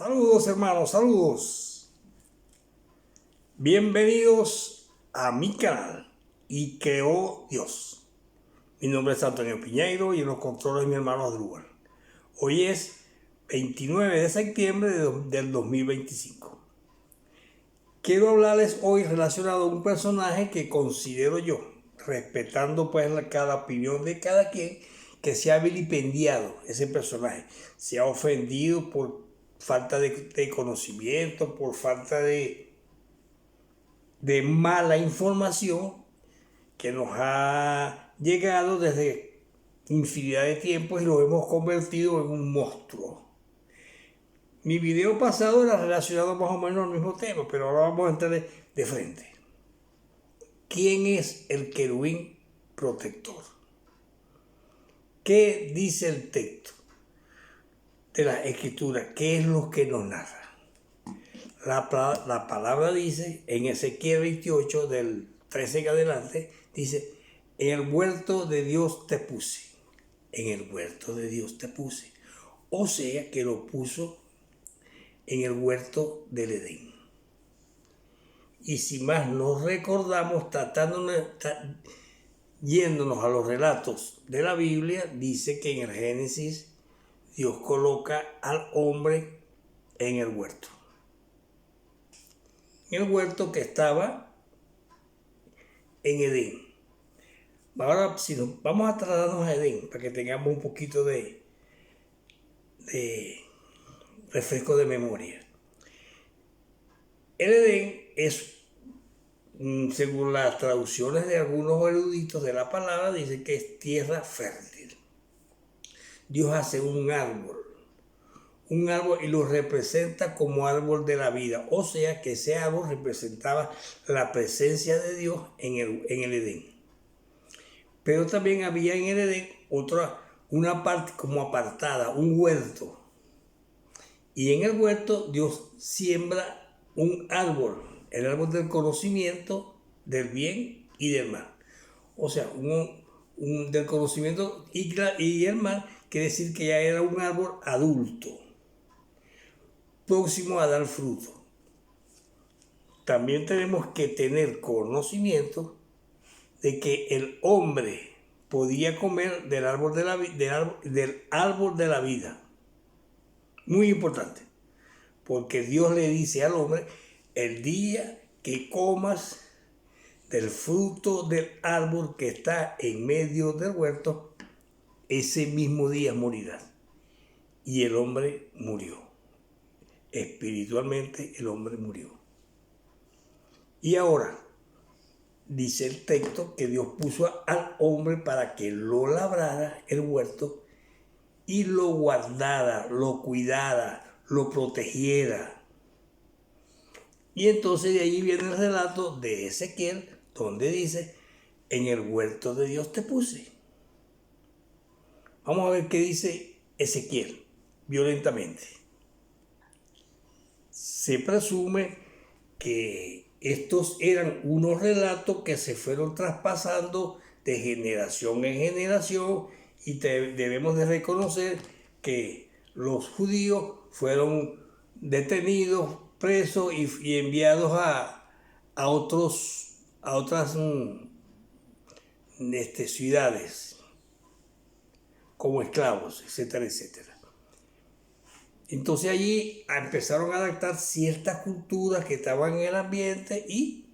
Saludos hermanos, saludos. Bienvenidos a mi canal Y Creó Dios. Mi nombre es Antonio Piñeiro y en los controles mi hermano Adrúbal. Hoy es 29 de septiembre del 2025. Quiero hablarles hoy relacionado a un personaje que considero yo, respetando pues cada opinión de cada quien, que se ha vilipendiado ese personaje, se ha ofendido por falta de conocimiento, por falta de mala información que nos ha llegado desde infinidad de tiempos y lo hemos convertido en un monstruo. Mi video pasado era relacionado más o menos al mismo tema, pero ahora vamos a entrar de frente. ¿Quién es el querubín protector? ¿Qué dice el texto de la Escritura? ¿Qué es lo que nos narra? La palabra dice, en Ezequiel 28, del 13 en adelante, dice, en el huerto de Dios te puse. En el huerto de Dios te puse. O sea que lo puso en el huerto del Edén. Y si más nos recordamos, yéndonos a los relatos de la Biblia, dice que en el Génesis Dios coloca al hombre en el huerto. En el huerto que estaba en Edén. Ahora, vamos a trasladarnos a Edén para que tengamos un poquito de refresco de memoria. El Edén es, según las traducciones de algunos eruditos de la palabra, dice que es tierra fértil. Dios hace un árbol y lo representa como árbol de la vida, o sea que ese árbol representaba la presencia de Dios en el Edén. Pero también había en el Edén una parte como apartada, un huerto. Y en el huerto Dios siembra un árbol, el árbol del conocimiento del bien y del mal. O sea, del conocimiento y el mal quiere decir que ya era un árbol adulto, próximo a dar fruto. También tenemos que tener conocimiento de que el hombre podía comer del árbol de la vida. Muy importante, porque Dios le dice al hombre, el día que comas del fruto del árbol que está en medio del huerto, ese mismo día morirás. Y el hombre murió. Espiritualmente el hombre murió. Y ahora, dice el texto que Dios puso al hombre para que lo labrara el huerto y lo guardara, lo cuidara, lo protegiera. Y entonces de allí viene el relato de Ezequiel, donde dice, en el huerto de Dios te puse. Vamos a ver qué dice Ezequiel, violentamente. Se presume que estos eran unos relatos que se fueron traspasando de generación en generación y debemos de reconocer que los judíos fueron detenidos, presos y enviados a otras ciudades como esclavos, etcétera, etcétera. Entonces allí empezaron a adaptar ciertas culturas que estaban en el ambiente y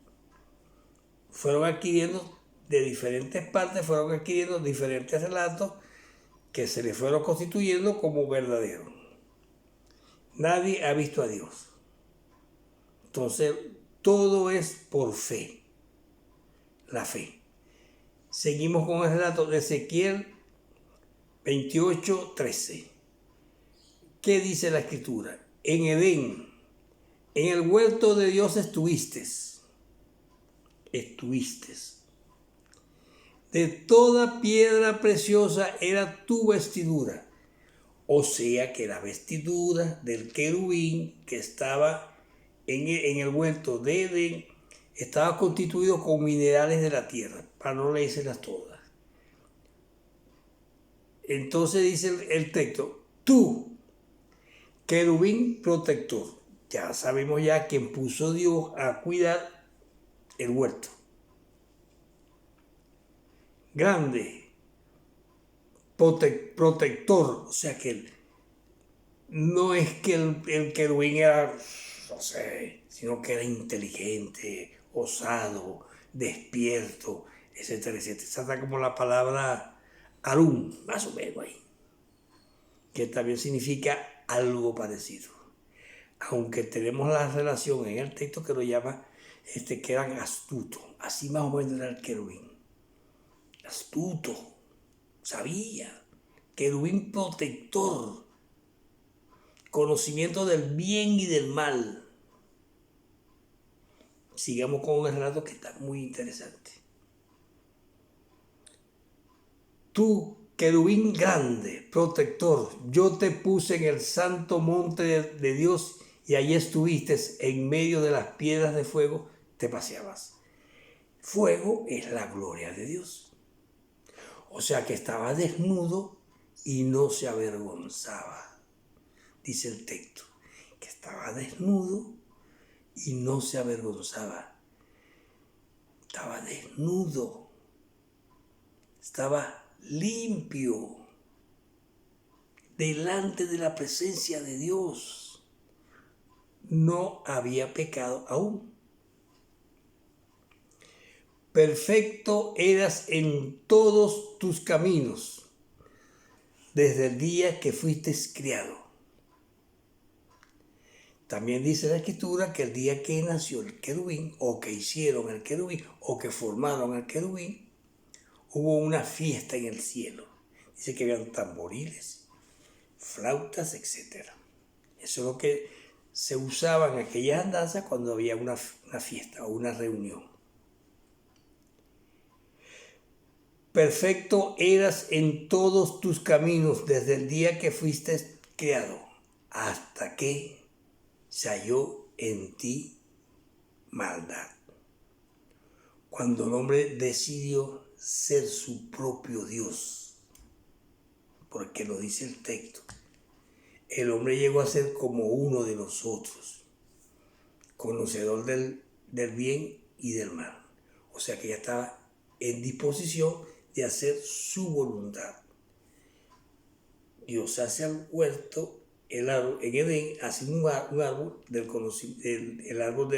fueron adquiriendo de diferentes partes, fueron adquiriendo diferentes relatos que se les fueron constituyendo como verdaderos. Nadie ha visto a Dios. Entonces todo es por fe, la fe. Seguimos con el relato de Ezequiel 28:13. ¿Qué dice la Escritura? En Edén, en el huerto de Dios estuviste. De toda piedra preciosa era tu vestidura. O sea que la vestidura del querubín que estaba en el huerto de Edén estaba constituido con minerales de la tierra, para no leérselas todas. Entonces dice el texto, tú querubín protector. Ya sabemos ya quién puso Dios a cuidar el huerto. Grande, protector, o sea que no es que el querubín era, no sé, sino que era inteligente, osado, despierto, etcétera, etcétera. Esa está como la palabra Arum, más o menos ahí, que también significa algo parecido. Aunque tenemos la relación en el texto que lo llama, que eran astutos, así más o menos era el querubín. Astuto, sabía, querubín protector, conocimiento del bien y del mal. Sigamos con un relato que está muy interesante. Tú, querubín grande, protector, yo te puse en el santo monte de Dios y allí estuviste en medio de las piedras de fuego, te paseabas. Fuego es la gloria de Dios. O sea que estaba desnudo y no se avergonzaba. Dice el texto, que estaba desnudo y no se avergonzaba. Estaba desnudo, estaba limpio delante de la presencia de Dios. No había pecado aún. Perfecto eras en todos tus caminos desde el día que fuiste criado. También dice la Escritura que el día que nació el querubín, o que hicieron el querubín, o que formaron el querubín, hubo una fiesta en el cielo. Dice que habían tamboriles, flautas, etc. Eso es lo que se usaba en aquellas andanzas cuando había una fiesta o una reunión. Perfecto eras en todos tus caminos desde el día que fuiste creado, hasta que se halló en ti maldad. Cuando el hombre decidió ser su propio Dios, porque lo dice el texto, el hombre llegó a ser como uno de nosotros, conocedor del bien y del mal. O sea que ya estaba en disposición de hacer su voluntad. Dios hace al huerto, el árbol, en Edén hace un árbol del conocimiento, el árbol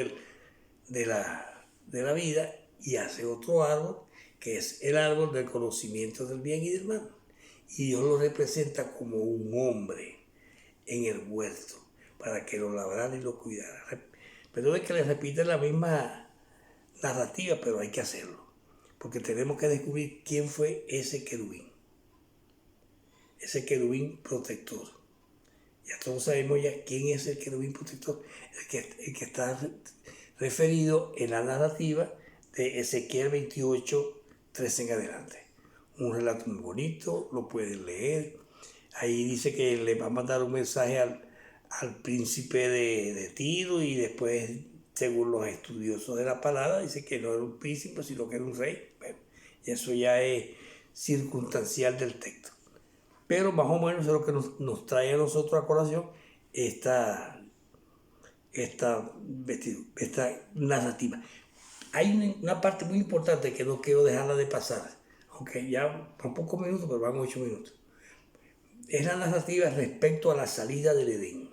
de la vida, y hace otro árbol que es el árbol del conocimiento del bien y del mal. Y Dios lo representa como un hombre en el huerto para que lo labrara y lo cuidara. Perdón que les repita la misma narrativa, pero hay que hacerlo, porque tenemos que descubrir quién fue ese querubín protector. Ya todos sabemos ya quién es el querubín protector, el que está referido en la narrativa de Ezequiel 28, 13 en adelante. Un relato muy bonito, lo pueden leer. Ahí dice que le va a mandar un mensaje al príncipe de Tiro, y después, según los estudiosos de la palabra, dice que no era un príncipe, sino que era un rey. Bueno, eso ya es circunstancial del texto. Pero más o menos es lo que nos trae a nosotros a colación esta narrativa. Hay una parte muy importante que no quiero dejarla de pasar, aunque ya van pocos minutos, pero van 8 minutos. Es la narrativa respecto a la salida del Edén.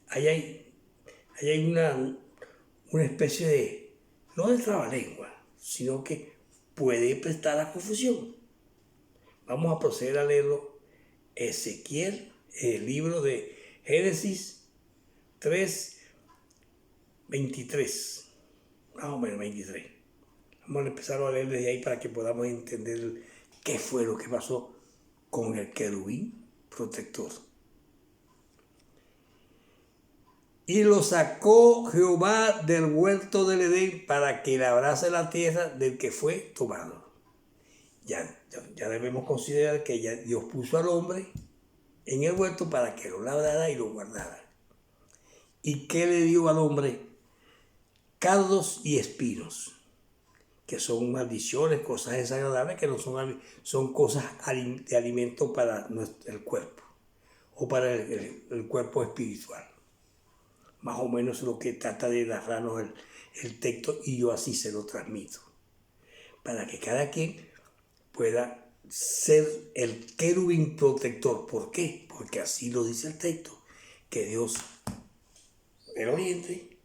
Ahí hay una especie de, no de trabalengua, sino que puede prestar a confusión. Vamos a proceder a leerlo. Ezequiel, el libro de Génesis 3, 23. Más o menos 23. Vamos a empezar a leer desde ahí para que podamos entender qué fue lo que pasó con el querubín protector. Y lo sacó Jehová del huerto del Edén para que labrase la tierra del que fue tomado. Ya debemos considerar que ya Dios puso al hombre en el huerto para que lo labrara y lo guardara. ¿Y qué le dio al hombre? Cardos y espinos, que son maldiciones, cosas desagradables que no son cosas de alimento para el cuerpo. o para el cuerpo espiritual. Más o menos lo que trata de narrarnos el texto, y yo así se lo transmito, para que cada quien pueda ser el querubín protector. ¿Por qué? Porque así lo dice el texto, que Dios, el oriente,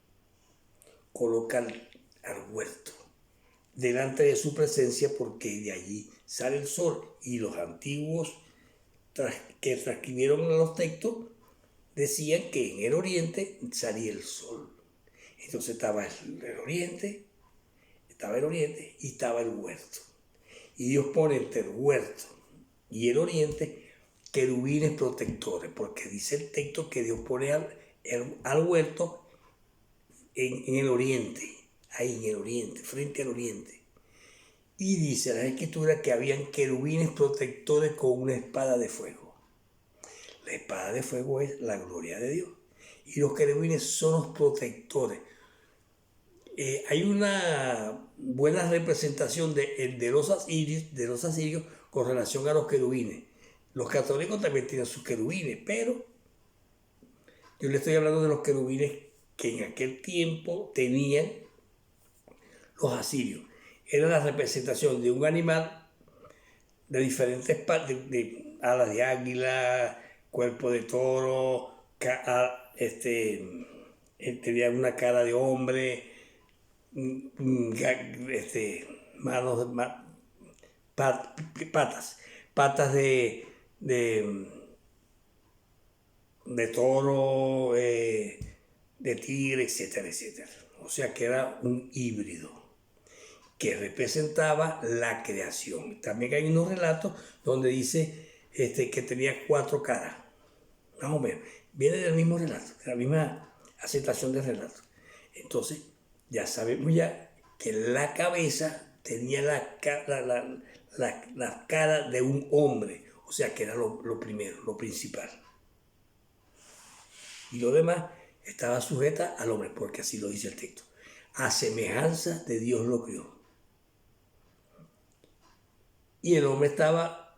coloca al huerto delante de su presencia, porque de allí sale el sol, y los antiguos que transcribieron los textos decían que en el oriente salía el sol. Entonces estaba el oriente y estaba el huerto. Y Dios pone entre el huerto y el oriente querubines protectores, porque dice el texto que Dios pone al huerto en el oriente, ahí en el oriente, frente al oriente. Y dice la Escritura que habían querubines protectores con una espada de fuego. La espada de fuego es la gloria de Dios. Y los querubines son los protectores. Hay una buena representación de los asirios con relación a los querubines. Los católicos también tienen sus querubines, pero yo le estoy hablando de los querubines que en aquel tiempo tenían los asirios. Era la representación de un animal de diferentes partes, de alas de águila, cuerpo de toro, tenía una cara de hombre, manos, patas de toro, de tigre, etcétera, etcétera. O sea que era un híbrido que representaba la creación. También hay unos relatos donde dice que tenía 4 caras, más o menos. Viene del mismo relato, de la misma aceptación del relato. Entonces, ya sabemos ya que la cabeza tenía la cara de un hombre, o sea que era lo primero, lo principal. Y lo demás estaba sujeta al hombre, porque así lo dice el texto. A semejanza de Dios lo crió. Y el hombre estaba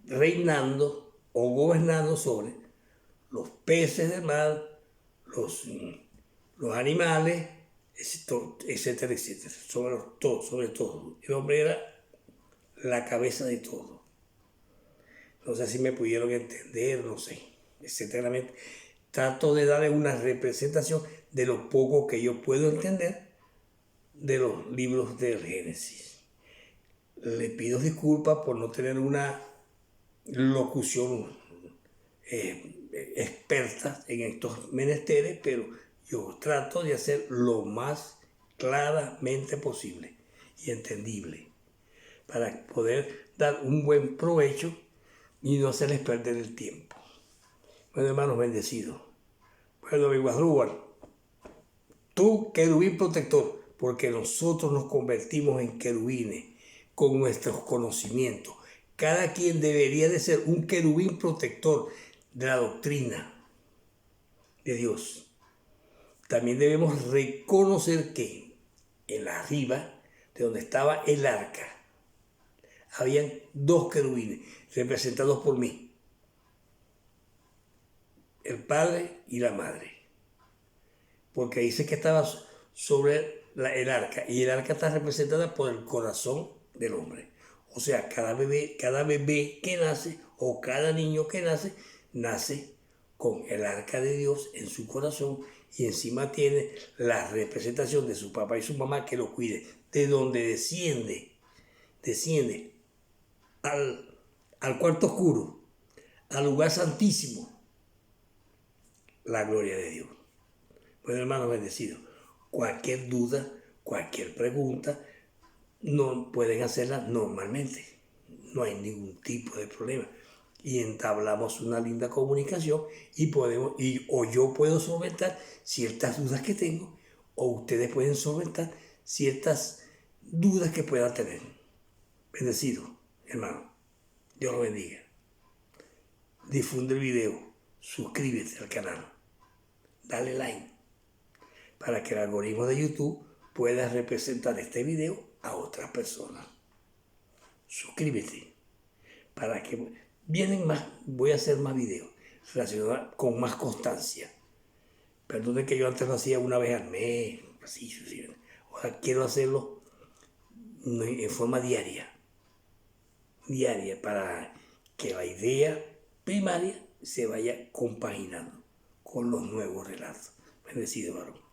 reinando o gobernando sobre los peces del mar, los animales, etcétera, etcétera, sobre todo. El hombre era la cabeza de todo. No sé si me pudieron entender, no sé, etcétera. Trato de darle una representación de lo poco que yo puedo entender de los libros del Génesis. Le pido disculpas por no tener una locución experta en estos menesteres, pero yo trato de hacer lo más claramente posible y entendible para poder dar un buen provecho y no hacerles perder el tiempo. Bueno, hermanos bendecidos. Bueno, Biguasrúbal, tú querubín protector, porque nosotros nos convertimos en querubines con nuestros conocimientos. Cada quien debería de ser un querubín protector de la doctrina de Dios. También debemos reconocer que en la arriba, de donde estaba el arca, habían 2 querubines representados por mí, el padre y la madre, porque dice que estaba sobre el arca, y el arca está representada por el corazón del hombre. O sea, cada bebé que nace, o cada niño que nace con el arca de Dios en su corazón, y encima tiene la representación de su papá y su mamá que lo cuide, de donde desciende al cuarto oscuro, al lugar santísimo, la gloria de Dios. Bueno, hermanos bendecidos, cualquier duda, cualquier pregunta, no pueden hacerla normalmente. No hay ningún tipo de problema. Y entablamos una linda comunicación o yo puedo solventar ciertas dudas que tengo, o ustedes pueden solventar ciertas dudas que puedan tener. Bendecido, hermano. Dios lo bendiga. Difunde el video, suscríbete al canal, dale like, para que el algoritmo de YouTube pueda representar este video a otras personas. Suscríbete, para que vienen más, voy a hacer más videos. relacionada con más constancia. Perdone que yo antes lo hacía una vez al mes, así, ahora quiero hacerlo en forma diaria, para que la idea primaria se vaya compaginando con los nuevos relatos. Bendecido varón.